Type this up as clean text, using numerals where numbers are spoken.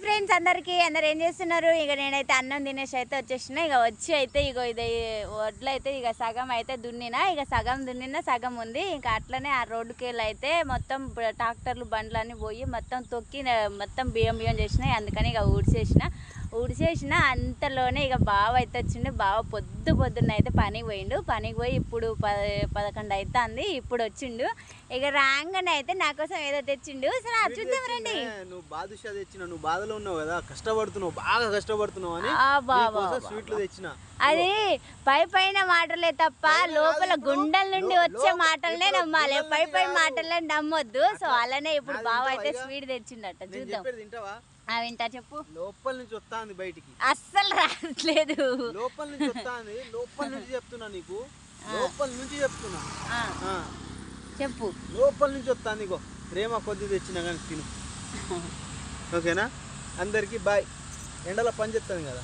Friends అందరికీ అందరు ఏం చేస్తున్నారు? ఇక నేనైతే అన్నం తినేసి అయితే వచ్చేసిన. ఇక వచ్చి అయితే ఇగో ఇది వడ్లు అయితే ఇక సగం అయితే దున్నినా, ఇక సగం దున్నినా సగం ఉంది. ఇంకా అట్లనే ఆ రోడ్డుకి వెళ్ళి అయితే మొత్తం ట్రాక్టర్లు బండ్లన్నీ పోయి మొత్తం తొక్కి మొత్తం బియ్యం చేసినాయి. అందుకని ఇక ఊడిసేసిన అంతలోనే ఇక బావ అయితే వచ్చిండు. బావ పొద్దున్న అయితే పనికి పోయి ఇప్పుడు 11 అవుతుంది. ఇప్పుడు వచ్చిండు. ఇక రాగానే అయితే నా కోసం ఏదో తెచ్చిండు. సరే చూద్దాం రండి. నువ్వు బాదుషా తెచ్చిన, నువ్వు బాధలో ఉన్నావు కదా, కష్టపడుతున్నావు, బాగా కష్టపడుతున్నావు అని స్వీట్లు తెచ్చిన. అది పైన మాటలే తప్ప లోపల గుండెల నుండి వచ్చే మాటలనే నమ్మాలి, పై మాటలే నమ్మొద్దు. సో అలానే ఇప్పుడు బావ అయితే స్వీట్ తెచ్చిండట. చూద్దాం. వింటా, చెప్పు. లోపల నుంచి వస్తాంది బయటికి, అస్సలు రావట్లేదు. లోపల నుంచి వస్తాంది, లోపల నుంచి చెప్తున్నా నీకు, లోపల నుంచి చెప్తున్నా, చెప్పు. లోపల నుంచి వస్తాంది. ఇగో ప్రేమ కొద్ది తెచ్చినా కానీ తిను. ఓకేనా? అందరికి బాయ్. ఎండలో పని చేస్తాను కదా.